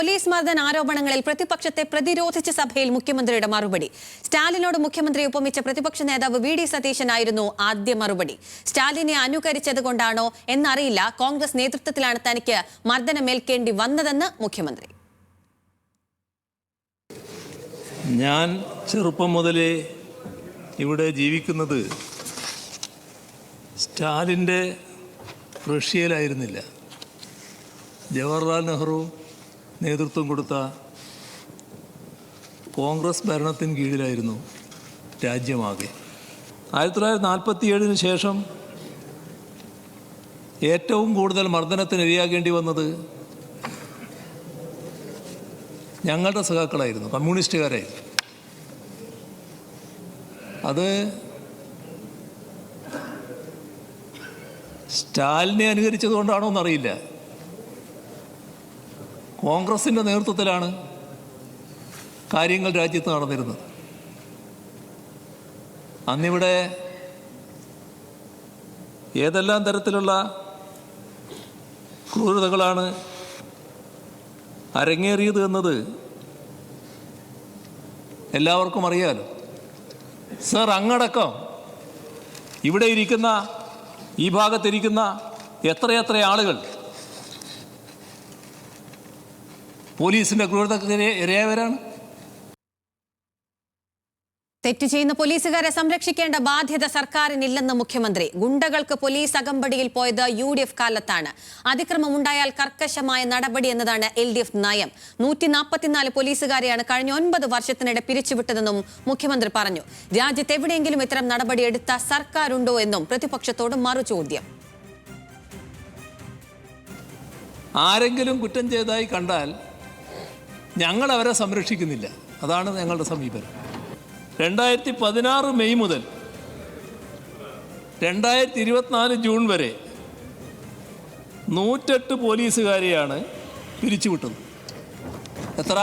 Police മർദ്ദന ആരോപണങ്ങളിൽ പ്രതിപക്ഷത്തെ പ്രതിരോധിച്ച സഭയിൽ മുഖ്യമന്ത്രിയുടെ മറുപടി. സ്റ്റാലിനോട് മുഖ്യമന്ത്രിയെ ഉപമിച്ച പ്രതിപക്ഷ നേതാവ് വി.ഡി. സതീശനായിരുന്നു ആദ്യ മറുപടി. സ്റ്റാലിനെ അനുകരിച്ചതുകൊണ്ടാണോ എന്നറിയില്ല, കോൺഗ്രസ് നേതൃത്വത്തിലാണ് തനിക്ക് മർദ്ദനമേൽക്കേണ്ടി വന്നതെന്ന് മുഖ്യമന്ത്രി. ഞാൻ ചെറുപ്പം മുതലേ ഇവിടെ ജീവിക്കുന്നത് സ്റ്റാലിൻ്റെ റഷ്യയിലായിരുന്നില്ല. ജവഹർലാൽ നെഹ്റു നേതൃത്വം കൊടുത്ത കോൺഗ്രസ് ഭരണത്തിന് കീഴിലായിരുന്നു രാജ്യമാകെ. 1947 ശേഷം ഏറ്റവും കൂടുതൽ മർദ്ദനത്തിന് ഇരയാകേണ്ടി വന്നത് ഞങ്ങളുടെ സഖാക്കളായിരുന്നു, കമ്മ്യൂണിസ്റ്റുകാരായിരുന്നു. അത് സ്റ്റാലിനെ അനുകരിച്ചതുകൊണ്ടാണോ എന്നറിയില്ല. കോൺഗ്രസിൻ്റെ നേതൃത്വത്തിലാണ് കാര്യങ്ങൾ രാജ്യത്ത് നടന്നിരുന്നത്. അന്നിവിടെ ഏതെല്ലാം തരത്തിലുള്ള ക്രൂരതകളാണ് അരങ്ങേറിയത് എന്നത് എല്ലാവർക്കും അറിയാലോ. സർ, അങ്ങടക്കം ഇവിടെ ഇരിക്കുന്ന, ഈ ഭാഗത്തിരിക്കുന്ന എത്രയെത്ര ആളുകൾ പോലീസിന്റെ ക്രൂരതയ്ക്ക് ഇരയായവരാണ്. തെറ്റ് ചെയ്യുന്ന പോലീസുകാരെ സംരക്ഷിക്കേണ്ട ബാധ്യത സർക്കാരിനില്ലെന്ന് മുഖ്യമന്ത്രി. ഗുണ്ടകൾക്ക് പോലീസ് അകമ്പടിയിൽ പോയത് UDF കാലത്താണ്. അതിക്രമം ഉണ്ടായാൽ കർക്കശമായ നടപടി എന്നതാണ് LDF നയം. 144 പോലീസുകാരെയാണ് കഴിഞ്ഞ 9 വർഷത്തിനിടെ പിരിച്ചുവിട്ടതെന്നും മുഖ്യമന്ത്രി പറഞ്ഞു. രാജ്യത്ത് എവിടെയെങ്കിലും ഇത്തരം നടപടി എടുത്ത സർക്കാരുണ്ടോ എന്നും പ്രതിപക്ഷത്തോട് മറുചോദ്യം. ആരെങ്കിലും കുറ്റം ചെയ്തതായി കണ്ടാൽ ഞങ്ങൾ അവരെ സംരക്ഷിക്കുന്നില്ല. അതാണ് ഞങ്ങളുടെ സമീപനം. 2016 മെയ് മുതൽ 2024 ജൂൺ വരെ 108 പോലീസുകാരെയാണ് പിരിച്ചുവിട്ടത്. എത്ര?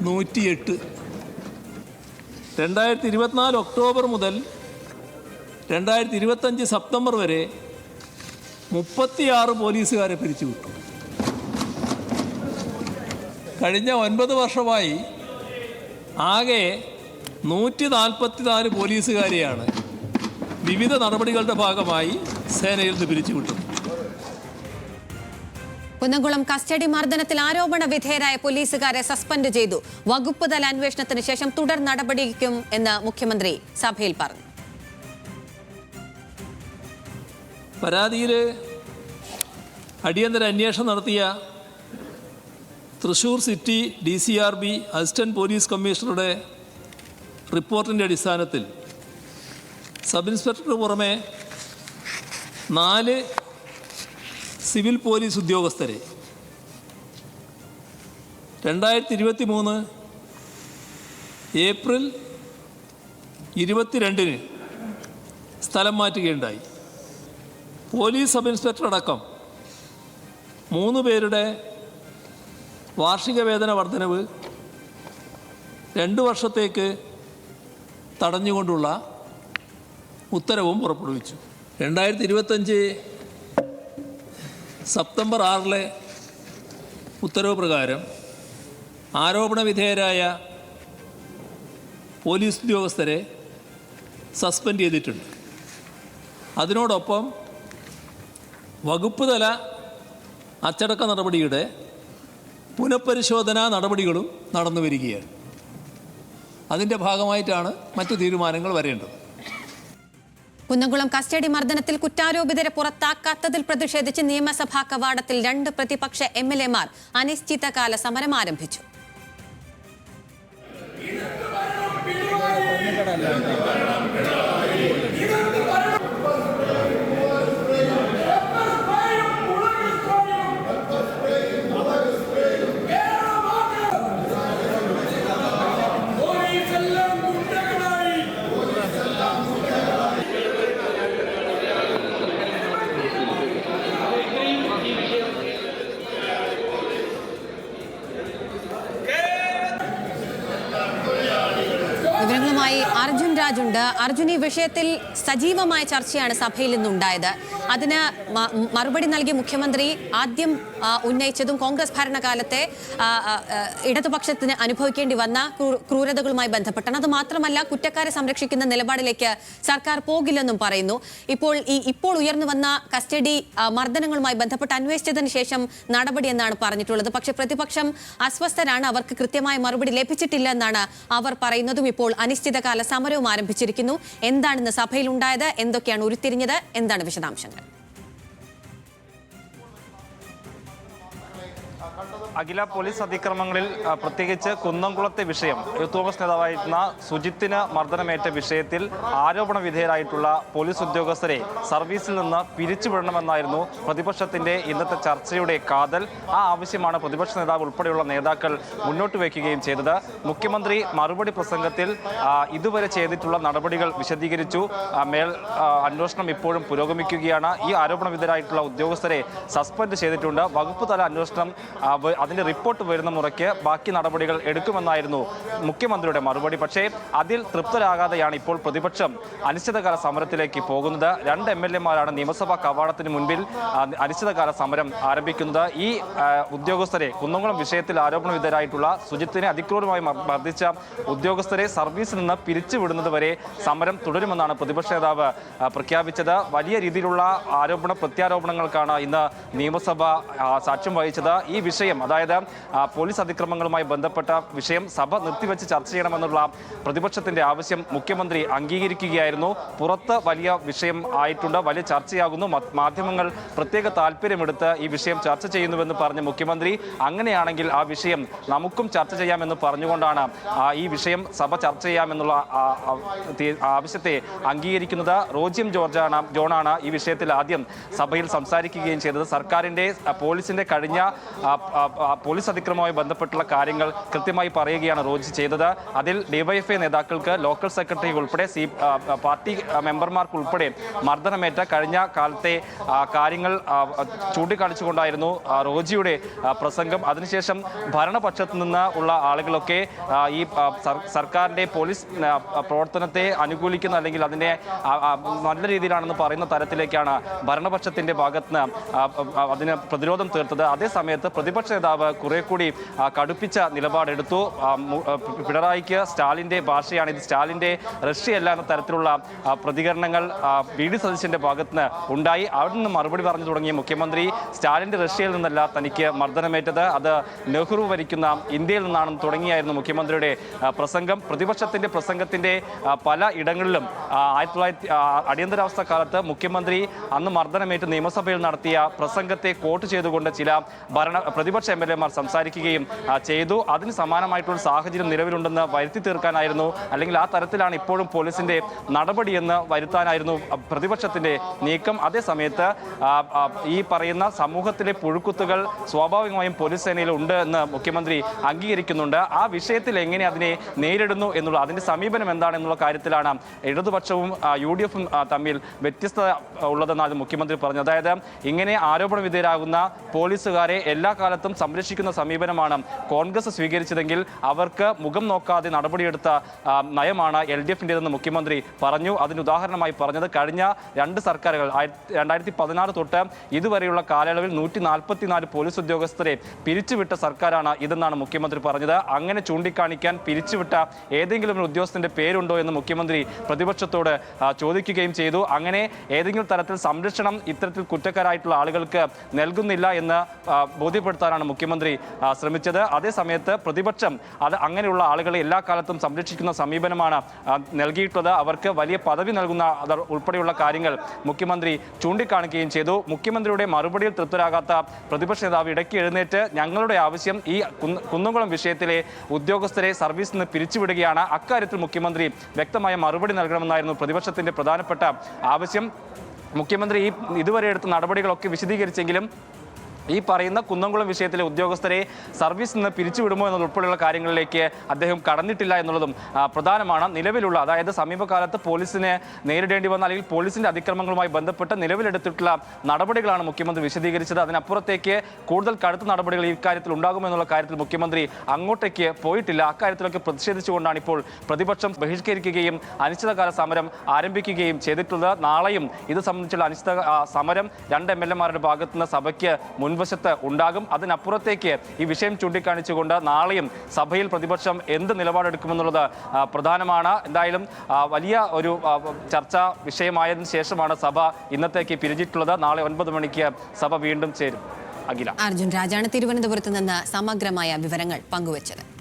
108. 2024 ഒക്ടോബർ മുതൽ 2025 സെപ്റ്റംബർ വരെ 36 പോലീസുകാരെ പിരിച്ചുവിട്ടു. കഴിഞ്ഞ 9 വർഷമായി ആകെ 144 പോലീസുകാരെയാണ് വിവിധ നടപടികളുടെ ഭാഗമായി സേനയിൽ നിന്ന് പിരിച്ചുവിട്ടത്. കുന്നംകുളം കസ്റ്റഡി മർദ്ദനത്തിൽ ആരോപണ വിധേയരായ പോലീസുകാരെ സസ്പെൻഡ് ചെയ്തു. വകുപ്പ് തല അന്വേഷണത്തിന് ശേഷം തുടർ നടപടിക്കും എന്ന് മുഖ്യമന്ത്രി സഭയിൽ പറഞ്ഞു. പരാതിയിൽ അടിയന്തര അന്വേഷണം നടത്തിയ Thrissur city DCRB assistant police കമ്മീഷണറുടെ റിപ്പോർട്ടിൻ്റെ അടിസ്ഥാനത്തിൽ സബ് ഇൻസ്പെക്ടർക്ക് പുറമെ 4 സിവിൽ പോലീസ് ഉദ്യോഗസ്ഥരെ 2023 ഏപ്രിൽ 22 സ്ഥലം മാറ്റുകയുണ്ടായി. പോലീസ് സബ് ഇൻസ്പെക്ടർ അടക്കം 3 പേരുടെ വാർഷിക വേതന വർധനവ് 2 വർഷത്തേക്ക് തടഞ്ഞുകൊണ്ടുള്ള ഉത്തരവും പുറപ്പെടുവിച്ചു. 2025 സെപ്റ്റംബർ 6 ഉത്തരവ് പ്രകാരം ആരോപണ വിധേയരായ പോലീസ് ഉദ്യോഗസ്ഥരെ സസ്പെൻഡ് ചെയ്തിട്ടുണ്ട്. അതിനോടൊപ്പം വകുപ്പ് തല അച്ചടക്ക നടപടിയുടെ പുനഃപരിശോധനാ നടപടികളും നടന്നു വരികയാണ്. അതിൻ്റെ ഭാഗമായിട്ടാണ് മറ്റു തീരുമാനങ്ങൾ വരേണ്ടത്. കുന്നംകുളം കസ്റ്റഡി മർദ്ദനത്തിൽ കുറ്റാരോപിതരെ പുറത്താക്കാത്തതിൽ പ്രതിഷേധിച്ച് നിയമസഭാ കവാടത്തിൽ 2 പ്രതിപക്ഷ MLA-മാർ അനിശ്ചിതകാല സമരം ആരംഭിച്ചു. വിവരങ്ങളുമായി അർജുൻ രാജുണ്ട്. അർജുൻ, ഈ വിഷയത്തിൽ സജീവമായ ചർച്ചയാണ് സഭയിൽ നിന്നുണ്ടായത്. അതിന് മറുപടി നൽകിയ മുഖ്യമന്ത്രി ആദ്യം ഉന്നയിച്ചതും കോൺഗ്രസ് ഭരണകാലത്തെ ഇടതുപക്ഷത്തിന് അനുഭവിക്കേണ്ടി വന്ന ക്രൂരതകളുമായി ബന്ധപ്പെട്ടാണ്. അത് മാത്രമല്ല, കുറ്റക്കാരെ സംരക്ഷിക്കുന്ന നിലപാടിലേക്ക് സർക്കാർ പോകില്ലെന്നും പറയുന്നു. ഇപ്പോൾ ഉയർന്നു വന്ന കസ്റ്റഡി മർദ്ദനങ്ങളുമായി ബന്ധപ്പെട്ട് അന്വേഷിച്ചതിന് ശേഷം നടപടി എന്നാണ് പറഞ്ഞിട്ടുള്ളത്. പക്ഷേ പ്രതിപക്ഷം അസ്വസ്ഥരാണ്, അവർക്ക് കൃത്യമായ മറുപടി ലഭിച്ചിട്ടില്ല എന്നാണ് അവർ പറയുന്നതും. ഇപ്പോൾ അനിശ്ചിതകാല സമരവും ആരംഭിച്ചിരിക്കുന്നു. എന്താണ് ഇന്ന് സഭയിൽ ഉണ്ടായത്, എന്തൊക്കെയാണ് ഉരുത്തിരിഞ്ഞത്, എന്താണ് വിശദാംശങ്ങൾ? അഖില, പോലീസ് അതിക്രമങ്ങളിൽ പ്രത്യേകിച്ച് കുന്നംകുളത്തെ വിഷയം, യൂത്ത് കോൺഗ്രസ് നേതാവായിരുന്ന സുജിത്തിന് മർദ്ദനമേറ്റ വിഷയത്തിൽ ആരോപണ വിധേയരായിട്ടുള്ള പോലീസ് ഉദ്യോഗസ്ഥരെ സർവീസിൽ നിന്ന് പിരിച്ചുവിടണമെന്നായിരുന്നു പ്രതിപക്ഷത്തിന്റെ ഇന്നത്തെ ചർച്ചയുടെ കാതൽ. ആ ആവശ്യമാണ് പ്രതിപക്ഷ നേതാവ് ഉൾപ്പെടെയുള്ള നേതാക്കൾ മുന്നോട്ട് വയ്ക്കുകയും ചെയ്തത്. മുഖ്യമന്ത്രി മറുപടി പ്രസംഗത്തിൽ ഇതുവരെ ചെയ്തിട്ടുള്ള നടപടികൾ വിശദീകരിച്ചു. അന്വേഷണം ഇപ്പോഴും പുരോഗമിക്കുകയാണ്. ഈ ആരോപണ വിധേയരായിട്ടുള്ള ഉദ്യോഗസ്ഥരെ സസ്പെൻഡ് ചെയ്തിട്ടുണ്ട്. വകുപ്പ് തല അന്വേഷണം അതിന്റെ റിപ്പോർട്ട് വരുന്ന മുറയ്ക്ക് ബാക്കി നടപടികൾ എടുക്കുമെന്നായിരുന്നു മുഖ്യമന്ത്രിയുടെ മറുപടി. പക്ഷേ അതിൽ തൃപ്തരാകാതെയാണ് ഇപ്പോൾ പ്രതിപക്ഷം അനിശ്ചിതകാല സമരത്തിലേക്ക് പോകുന്നത്. 2 MLA-മാരാണ് നിയമസഭാ കവാടത്തിന് മുൻപിൽ അനിശ്ചിതകാല സമരം ആരംഭിക്കുന്നത്. ഈ ഉദ്യോഗസ്ഥരെ, കുന്നംകുളം വിഷയത്തിൽ ആരോപണ വിധേയരായിട്ടുള്ള സുജിത്തിനെ അതിക്രൂരമായി മർദ്ദിച്ച ഉദ്യോഗസ്ഥരെ സർവീസിൽ നിന്ന് പിരിച്ചുവിടുന്നത് വരെ സമരം തുടരുമെന്നാണ് പ്രതിപക്ഷ നേതാവ് പ്രഖ്യാപിച്ചത്. വലിയ രീതിയിലുള്ള പ്രത്യാരോപണങ്ങൾക്കാണ് ഇന്ന് നിയമസഭ സാക്ഷ്യം വഹിച്ചത്. ഈ വിഷയം, അതായത് പോലീസ് അതിക്രമങ്ങളുമായി ബന്ധപ്പെട്ട വിഷയം സഭ നിർത്തിവെച്ച് ചർച്ച ചെയ്യണമെന്നുള്ള പ്രതിപക്ഷത്തിന്റെ ആവശ്യം മുഖ്യമന്ത്രി അംഗീകരിക്കുകയായിരുന്നു. പുറത്ത് വലിയ വിഷയം ആയിട്ടുണ്ട്, വലിയ ചർച്ചയാകുന്നു, മാധ്യമങ്ങൾ പ്രത്യേക താല്പര്യമെടുത്ത് ഈ വിഷയം ചർച്ച ചെയ്യുന്നുവെന്ന് പറഞ്ഞ മുഖ്യമന്ത്രി അങ്ങനെയാണെങ്കിൽ ആ വിഷയം നമുക്കും ചർച്ച ചെയ്യാമെന്ന് പറഞ്ഞുകൊണ്ടാണ് ഈ വിഷയം സഭ ചർച്ച ചെയ്യാമെന്നുള്ള ആവശ്യത്തെ അംഗീകരിക്കുന്നത്. റോജിയം ജോണാണ് ഈ വിഷയത്തിൽ ആദ്യം സഭയിൽ സംസാരിക്കുകയും ചെയ്തത്. സർക്കാരിന്റെ പോലീസിന്റെ കഴിഞ്ഞ പോലീസ് അതിക്രമവുമായി ബന്ധപ്പെട്ടുള്ള കാര്യങ്ങൾ കൃത്യമായി പറയുകയാണ് റോജി ചെയ്തത്. അതിൽ ഡിവൈഎഫ്ഐ നേതാക്കൾക്ക്, ലോക്കൽ സെക്രട്ടറി ഉൾപ്പെടെ പാർട്ടി മെമ്പർമാർക്ക് ഉൾപ്പെടെ മർദ്ദനമേറ്റ കഴിഞ്ഞ കാലത്തെ കാര്യങ്ങൾ ചൂണ്ടിക്കാണിച്ചുകൊണ്ടായിരുന്നു റോജിയുടെ പ്രസംഗം. അതിനുശേഷം ഭരണപക്ഷത്ത് നിന്ന് ഉള്ള ആളുകളൊക്കെ ഈ സർക്കാരിന്റെ പോലീസ് പ്രവർത്തനത്തെ അനുകൂലിക്കുന്ന, അല്ലെങ്കിൽ അതിനെ നല്ല രീതിയിലാണെന്ന് പറയുന്ന തരത്തിലേക്കാണ് ഭരണപക്ഷത്തിന്റെ ഭാഗത്ത് നിന്ന് അതിന് പ്രതിരോധം തീർത്തത്. അതേസമയത്ത് പ്രതിപക്ഷ നേതാവ് കുറെ കൂടി കടുപ്പിച്ച നിലപാടെടുത്തു. പിണറായിക്ക് സ്റ്റാലിന്റെ ഭാഷയാണ്, ഇത് സ്റ്റാലിന്റെ റഷ്യയല്ല എന്ന തരത്തിലുള്ള പ്രതികരണങ്ങൾ വി.ഡി. സതീശന്റെ ഭാഗത്തുനിന്ന് ഉണ്ടായി. അവിടെ നിന്ന് മറുപടി പറഞ്ഞു തുടങ്ങിയ മുഖ്യമന്ത്രി സ്റ്റാലിന്റെ റഷ്യയിൽ നിന്നല്ല തനിക്ക് മർദ്ദനമേറ്റത്, അത് നെഹ്റു ഭരിക്കുന്ന ഇന്ത്യയിൽ നിന്നാണെന്ന് തുടങ്ങിയായിരുന്നു മുഖ്യമന്ത്രിയുടെ പ്രസംഗം. പ്രതിപക്ഷത്തിന്റെ പ്രസംഗത്തിന്റെ പല ഇടങ്ങളിലും 1900 അടിയന്തരാവസ്ഥ കാലത്ത് മുഖ്യമന്ത്രി അന്ന് മർദ്ദനമേറ്റ് നിയമസഭയിൽ നടത്തിയ പ്രസംഗത്തെ കോട്ട് ചെയ്തുകൊണ്ട് ചില പ്രതിപക്ഷ MLA-മാർ സംസാരിക്കുകയും ചെയ്തു. അതിന് സമാനമായിട്ടുള്ള സാഹചര്യം നിലവിലുണ്ടെന്ന് വരുത്തി തീർക്കാനായിരുന്നു, അല്ലെങ്കിൽ ആ തരത്തിലാണ് ഇപ്പോഴും പോലീസിന്റെ നടപടിയെന്ന് വരുത്താനായിരുന്നു പ്രതിപക്ഷത്തിന്റെ നീക്കം. അതേസമയത്ത് ഈ പറയുന്ന സമൂഹത്തിലെ പുഴുക്കുത്തുകൾ സ്വാഭാവികമായും പോലീസ് സേനയിൽ ഉണ്ട് എന്ന് മുഖ്യമന്ത്രി അംഗീകരിക്കുന്നുണ്ട്. ആ വിഷയത്തിൽ എങ്ങനെ അതിനെ നേരിടുന്നു എന്നുള്ള, അതിന്റെ സമീപനം എന്താണെന്നുള്ള കാര്യത്തിലാണ് ഇടതുപക്ഷവും UDF-ഉം തമ്മിൽ വ്യത്യസ്തത ഉള്ളതെന്നാണ് മുഖ്യമന്ത്രി പറഞ്ഞത്. അതായത് ഇങ്ങനെ ആരോപണ വിധേയരാകുന്ന പോലീസുകാരെ എല്ലാ കാലത്തും സംരക്ഷിക്കുന്ന സമീപനമാണ് കോൺഗ്രസ് സ്വീകരിച്ചതെങ്കിൽ അവർക്ക് മുഖം നോക്കാതെ നടപടിയെടുത്ത നയമാണ് LDF-ൻ്റെതെന്ന് മുഖ്യമന്ത്രി പറഞ്ഞു. അതിന് ഉദാഹരണമായി പറഞ്ഞത് കഴിഞ്ഞ 2 സർക്കാരുകൾ 2016 തൊട്ട് ഇതുവരെയുള്ള കാലയളവിൽ 144 പോലീസ് ഉദ്യോഗസ്ഥരെ പിരിച്ചുവിട്ട സർക്കാരാണ് ഇതെന്നാണ് മുഖ്യമന്ത്രി പറഞ്ഞത്. അങ്ങനെ ചൂണ്ടിക്കാണിക്കാൻ പിരിച്ചുവിട്ട ഏതെങ്കിലും ഒരു ഉദ്യോഗസ്ഥന്റെ പേരുണ്ടോ എന്ന് മുഖ്യമന്ത്രി പ്രതിപക്ഷത്തോട് ചോദിക്കുകയും ചെയ്തു. അങ്ങനെ ഏതെങ്കിലും തരത്തിൽ സംരക്ഷണം ഇത്തരത്തിൽ കുറ്റക്കാരായിട്ടുള്ള ആളുകൾക്ക് നൽകുന്നില്ല എന്ന് ബോധ്യപ്പെടുത്താനാണ് മുഖ്യമന്ത്രി ശ്രമിച്ചത്. അതേസമയത്ത് പ്രതിപക്ഷം അങ്ങനെയുള്ള ആളുകളെ എല്ലാ കാലത്തും സംരക്ഷിക്കുന്ന സമീപനമാണ് നൽകിയിട്ടുള്ളത്. അവർക്ക് വലിയ പദവി നൽകുന്ന ഉൾപ്പെടെയുള്ള കാര്യങ്ങൾ മുഖ്യമന്ത്രി ചൂണ്ടിക്കാണിക്കുകയും ചെയ്തു. മുഖ്യമന്ത്രിയുടെ മറുപടിയിൽ തൃപ്തരാകാത്ത പ്രതിപക്ഷ നേതാവ് ഇടയ്ക്ക് എഴുന്നേറ്റ് ഞങ്ങളുടെ ആവശ്യം ഈ കുന്നംകുളം വിഷയത്തിലെ ഉദ്യോഗസ്ഥരെ സർവീസിൽ നിന്ന് പിരിച്ചുവിടുകയാണ്, അക്കാര്യത്തിൽ മുഖ്യമന്ത്രി വ്യക്തമായ മറുപടി നൽകണമെന്നായിരുന്നു പ്രതിപക്ഷത്തിന്റെ പ്രധാനപ്പെട്ട ആവശ്യം. മുഖ്യമന്ത്രി ഇതുവരെ എടുത്ത നടപടികളൊക്കെ വിശദീകരിച്ചെങ്കിലും ഈ പറയുന്ന കുന്നംകുളം വിഷയത്തിലെ ഉദ്യോഗസ്ഥരെ സർവീസിൽ നിന്ന് പിരിച്ചുവിടുമോ എന്നതുൾപ്പെടെയുള്ള കാര്യങ്ങളിലേക്ക് അദ്ദേഹം കടന്നിട്ടില്ല എന്നുള്ളതും പ്രധാനമാണ്. നിലവിലുള്ള, അതായത് സമീപകാലത്ത് പോലീസിനെ നേരിടേണ്ടി വന്ന, അല്ലെങ്കിൽ പോലീസിന്റെ അതിക്രമങ്ങളുമായി ബന്ധപ്പെട്ട് നിലവിലെടുത്തിട്ടുള്ള നടപടികളാണ് മുഖ്യമന്ത്രി വിശദീകരിച്ചത്. അതിനപ്പുറത്തേക്ക് കൂടുതൽ കടുത്ത നടപടികൾ ഈ കാര്യത്തിൽ ഉണ്ടാകുമെന്നുള്ള കാര്യത്തിൽ മുഖ്യമന്ത്രി അങ്ങോട്ടേക്ക് പോയിട്ടില്ല. അക്കാര്യത്തിലൊക്കെ പ്രതിഷേധിച്ചുകൊണ്ടാണ് ഇപ്പോൾ പ്രതിപക്ഷം ബഹിഷ്കരിക്കുകയും അനിശ്ചിതകാല സമരം ആരംഭിക്കുകയും ചെയ്തിട്ടുള്ളത്. നാളെയും ഇത് സംബന്ധിച്ചുള്ള അനിശ്ചിത സമരം 2 MLA-മാരുടെ ഭാഗത്തുനിന്ന് സഭയ്ക്ക് മുൻവശത്ത് ഉണ്ടാകും. അതിനപ്പുറത്തേക്ക് ഈ വിഷയം ചൂണ്ടിക്കാണിച്ചുകൊണ്ട് നാളെയും സഭയിൽ പ്രതിപക്ഷം എന്ത് നിലപാടെടുക്കുമെന്നുള്ളത് പ്രധാനമാണ്. എന്തായാലും വലിയ ഒരു ചർച്ചാ വിഷയമായതിനു ശേഷമാണ് സഭ ഇന്നത്തേക്ക് പിരിഞ്ഞിട്ടുള്ളത്. നാളെ 9 മണിക്ക് സഭ വീണ്ടും ചേരും. അഖില. അർജുൻ രാജാണ് തിരുവനന്തപുരത്ത് നിന്ന് സമഗ്രമായ വിവരങ്ങൾ പങ്കുവച്ചത്.